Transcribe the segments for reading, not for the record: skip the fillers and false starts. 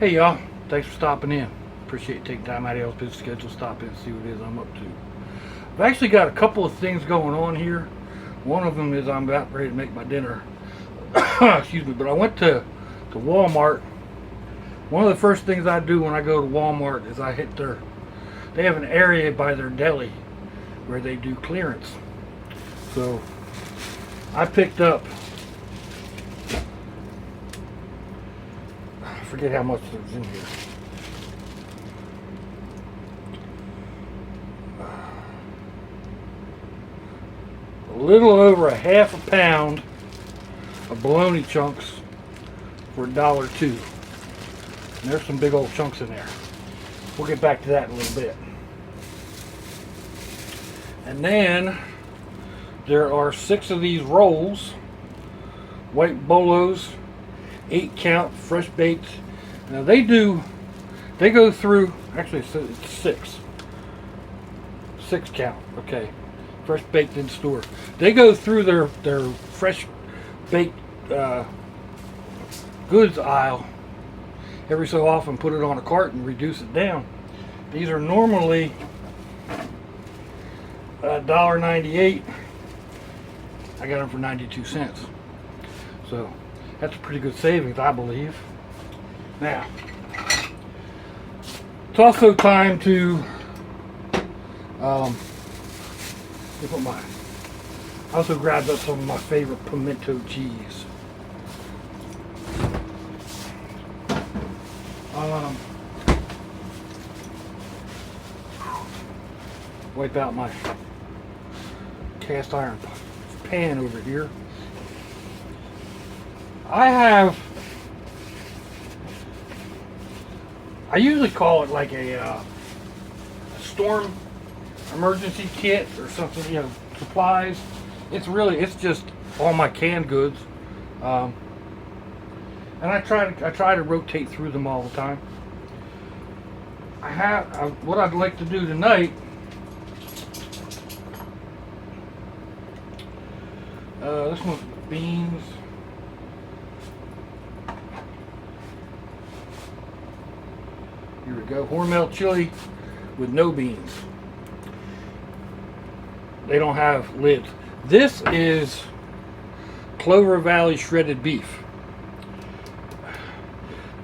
Hey y'all, thanks for stopping in. Appreciate you taking time out of y'all's busy schedule to stop in and see what it is I'm up to. I've actually got a couple of things going on here. One of them is I'm about ready to make my dinner. Excuse me, but I went to Walmart. One of the first things I do when I go to Walmart is I hit they have an area by their deli where they do clearance. So I picked up, I forget how much there's in here. A little over a half a pound of bologna chunks for $1.02. And there's some big old chunks in there. We'll get back to that in a little bit. And then there are 6 of these rolls, white bolos, 8 count, fresh baked. Now they go through, actually it's 6. 6 count, okay. Fresh baked in store. They go through their fresh baked goods aisle every so often, put it on a cart and reduce it down. These are normally $1.98. I got them for 92 cents. So that's a pretty good savings, I believe. Now, it's also time to I also grabbed up some of my favorite pimento cheese. Wipe out my cast iron pan over here. I usually call it like a storm emergency kit or something, you know, supplies. It's just all my canned goods, and I try to rotate through them all the time. What I'd like to do tonight. This one's beans. Here we go. Hormel chili with no beans. They don't have lids. This is Clover Valley shredded beef.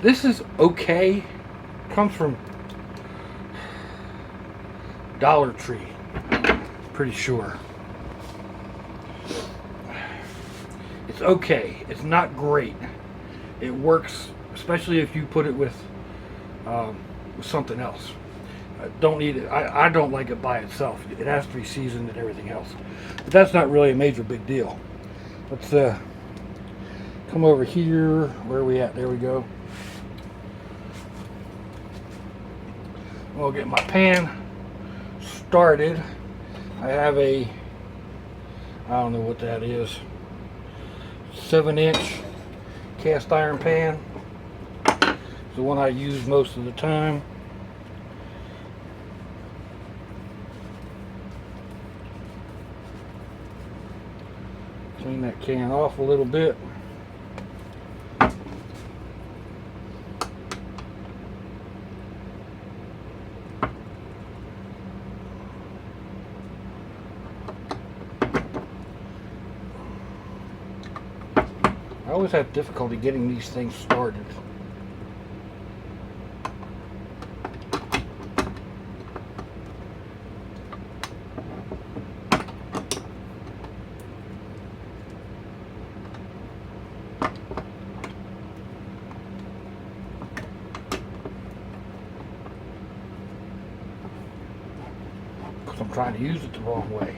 This is okay. Comes from Dollar Tree. Pretty sure. It's okay. It's not great. It works, especially if you put it with something else. Don't eat it. I don't like it by itself. It has to be seasoned and everything else. But that's not really a major big deal. Let's come over here. Where are we at? There we go. I'll get my pan started. I have I don't know what that is, 7-inch cast iron pan. It's the one I use most of the time. Clean that can off a little bit. I always have difficulty getting these things started. Because I'm trying to use it the wrong way.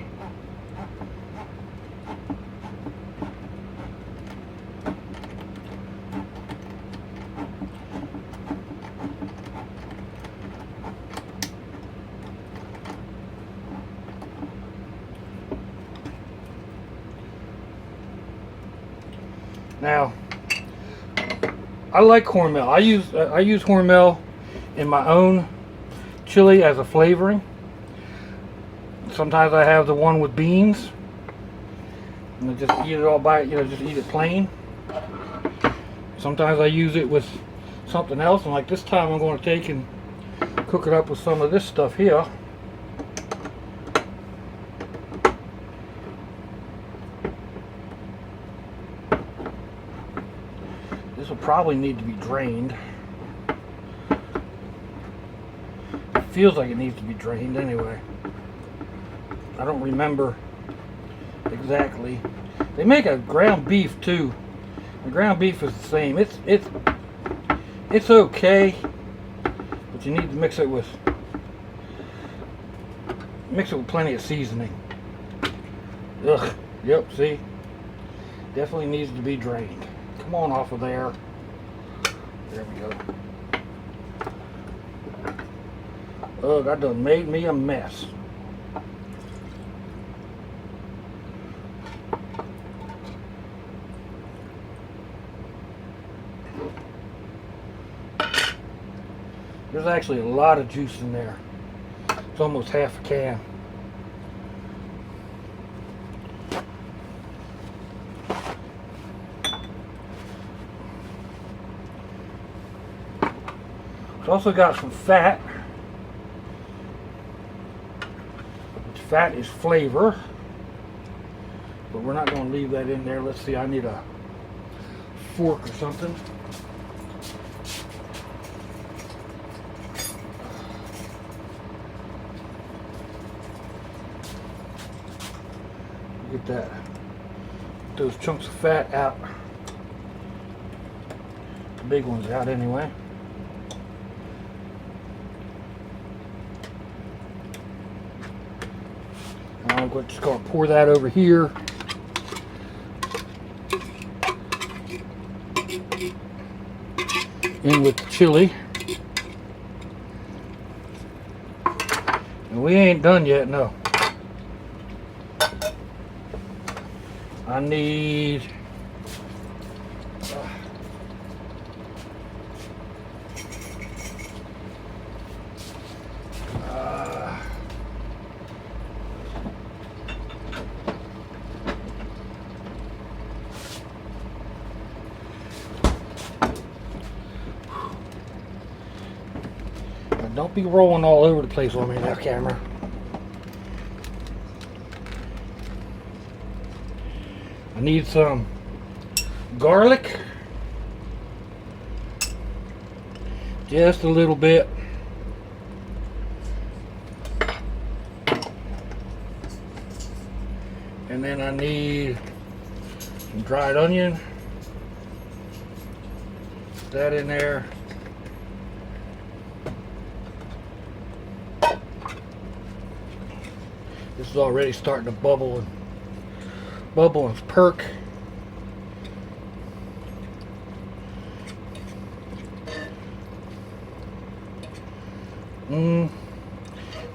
Now, I like Hormel. I use Hormel in my own chili as a flavoring. Sometimes I have the one with beans, and I just eat it all by, just eat it plain. Sometimes I use it with something else. And like this time I'm going to take and cook it up with some of this stuff here. This will probably need to be drained. It feels like it needs to be drained anyway. I don't remember exactly. They make a ground beef too. The ground beef is the same. It's okay, but you need to mix it with plenty of seasoning. Ugh. Yep. See, definitely needs to be drained. Come on off of there. There we go. Ugh, I done made me a mess. There's actually a lot of juice in there. It's almost half a can. It's also got some fat. Fat is flavor. But we're not going to leave that in there. Let's see, I need a fork or something. Get that, those chunks of fat out. The big ones out anyway. I'm just going to pour that over here. In with the chili. And we ain't done yet, no. I need don't be rolling all over the place on me now, camera. I need some garlic, just a little bit. And then I need some dried onion. Put that in there. This is already starting to bubble and perk.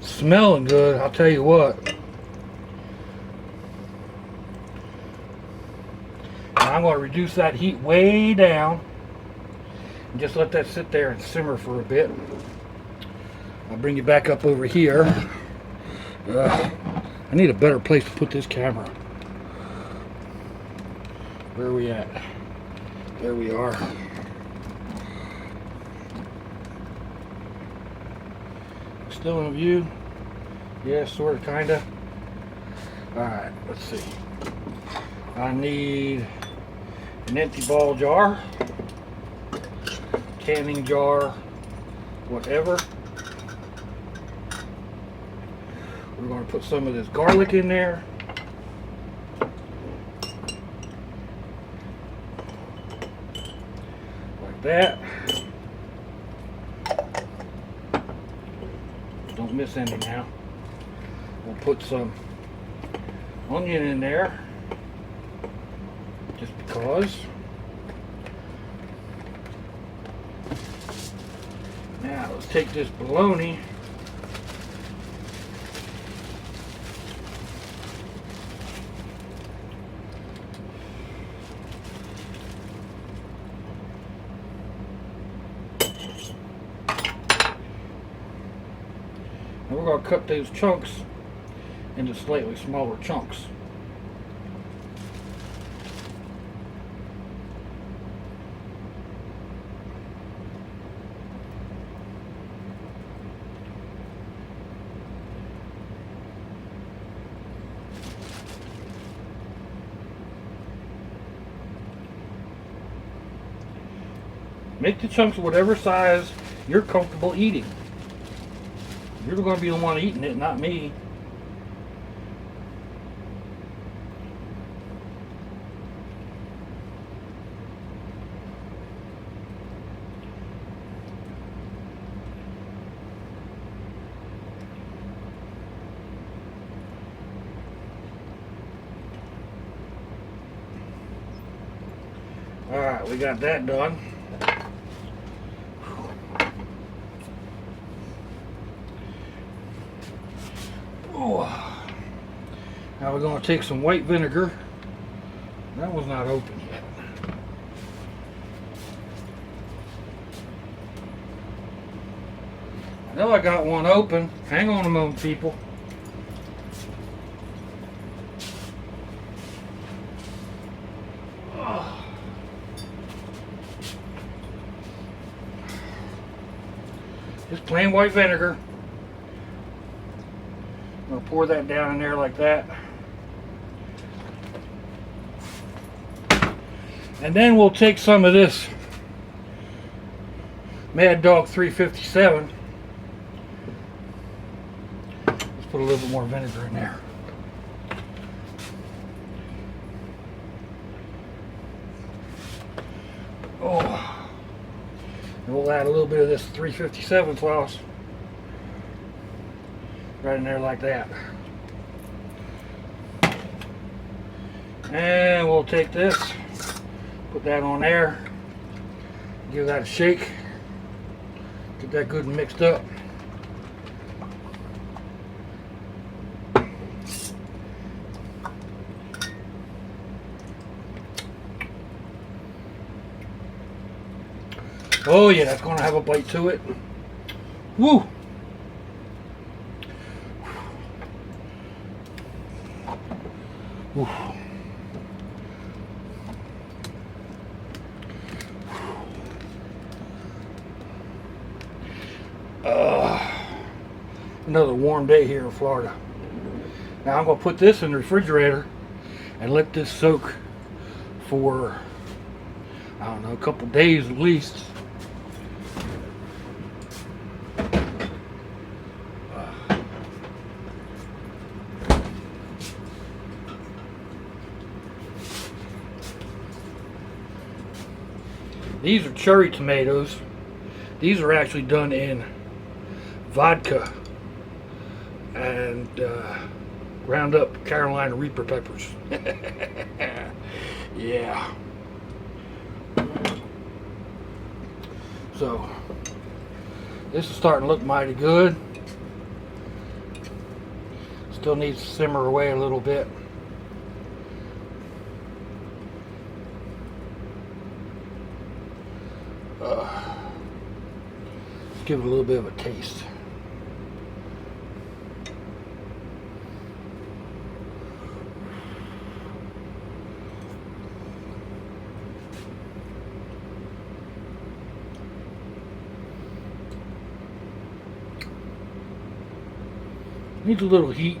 Smelling good, I'll tell you what. Now I'm going to reduce that heat way down and just let that sit there and simmer for a bit. I'll bring you back up over here. I need a better place to put this camera. Where are we at? There we are. Still in view? Yeah, sort of, kind of. Alright, let's see. I need an empty ball jar, canning jar, whatever. We're going to put some of this garlic in there. Like that. Don't miss any now. We'll put some onion in there. Just because. Now let's take this bologna. And we're going to cut those chunks into slightly smaller chunks. Make the chunks whatever size you're comfortable eating. You're going to be the one eating it, not me. Alright, we got that done. Oh. Now we're going to take some white vinegar. That one's not open yet. I know I got one open. Hang on a moment, people. Just plain white vinegar. I'm going to pour that down in there like that. And then we'll take some of this maddog 357. Let's put a little bit more vinegar in there. Oh. And we'll add a little bit of this 357 sauce right in there like that. And we'll take this, put that on there, give that a shake, get that good and mixed up. Oh yeah, that's going to have a bite to it. Woo! Woo. Another warm day here in Florida. Now I'm going to put this in the refrigerator and let this soak for, I don't know, a couple days at least. These are cherry tomatoes. These are actually done in vodka and ground up Carolina Reaper peppers. Yeah. So this is starting to look mighty good. Still needs to simmer away a little bit. Give it a little bit of a taste. Needs a little heat.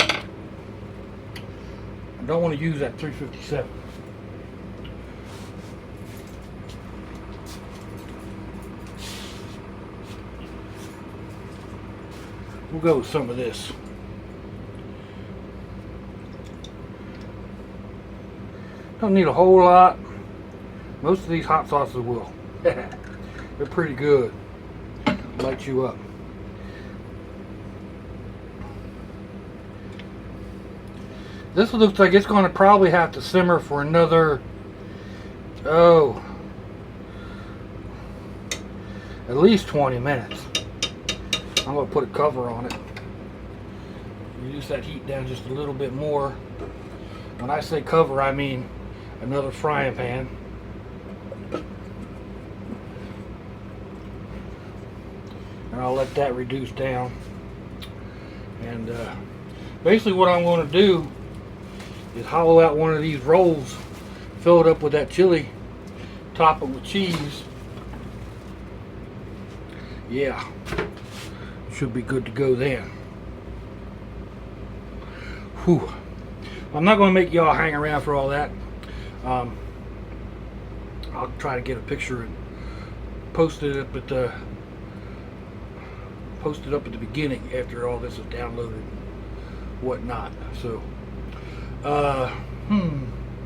I don't want to use that 357. We'll go with some of this. Don't need a whole lot. Most of these hot sauces will. They're pretty good. Light you up. This looks like it's going to probably have to simmer for another, at least 20 minutes. I'm going to put a cover on it. Reduce that heat down just a little bit more. When I say cover, I mean another frying pan. And I'll let that reduce down. And basically what I'm going to do is hollow out one of these rolls, fill it up with that chili, top it with cheese. Yeah. Should be good to go then. Whew. I'm not going to make y'all hang around for all that. I'll try to get a picture and post it up at the beginning after all this is downloaded and whatnot. So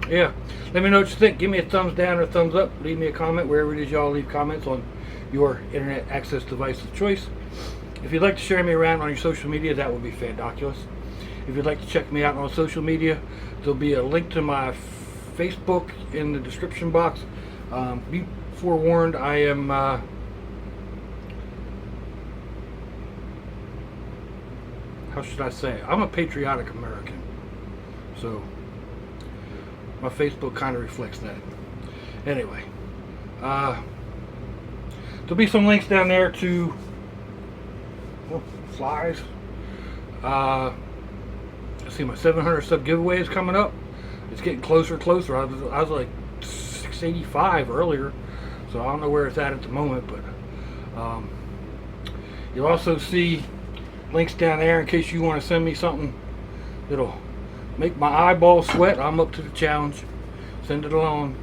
yeah, let me know what you think. Give me a thumbs down or a thumbs up. Leave me a comment wherever it is y'all leave comments on your internet access device of choice. If you'd like to share me around on your social media, that would be fandoculous. If you'd like to check me out on social media, there'll be a link to my Facebook in the description box. Be forewarned, I am how should I say? I'm a patriotic American, so my Facebook kind of reflects that. Anyway, there'll be some links down there to flies. Let's see, my 700 sub giveaway is coming up. It's getting closer and closer. I was like 685 earlier, so I don't know where it's at the moment, but you'll also see links down there in case you want to send me something that'll make my eyeballs sweat. I'm up to the challenge. Send it along.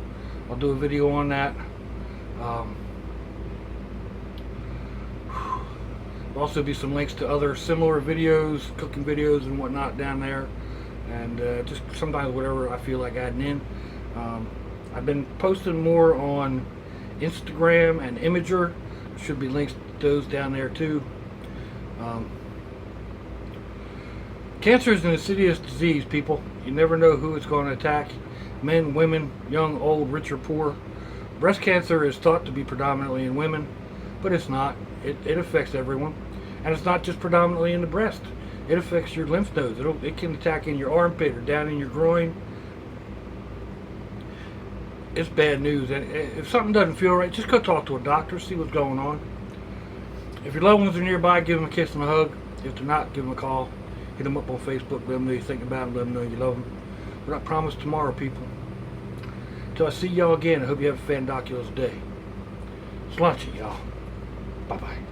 I'll do a video on that. There'll also be some links to other similar videos, cooking videos and whatnot down there, and just sometimes whatever I feel like adding in. I've been posting more on Instagram and Imager. There should be links to those down there too. Cancer is an insidious disease, people. You never know who it's going to attack. Men, women, young, old, rich or poor. Breast cancer is thought to be predominantly in women, but it's not. It affects everyone. And it's not just predominantly in the breast. It affects your lymph nodes. It can attack in your armpit or down in your groin. It's bad news. And if something doesn't feel right, just go talk to a doctor, see what's going on. If your loved ones are nearby, give them a kiss and a hug. If they're not, give them a call. Hit them up on Facebook. Let them know you think about them. Let them know you love them. We're not promised tomorrow, people. Until I see y'all again, I hope you have a fandoculous day. Slouchy, y'all. Bye-bye.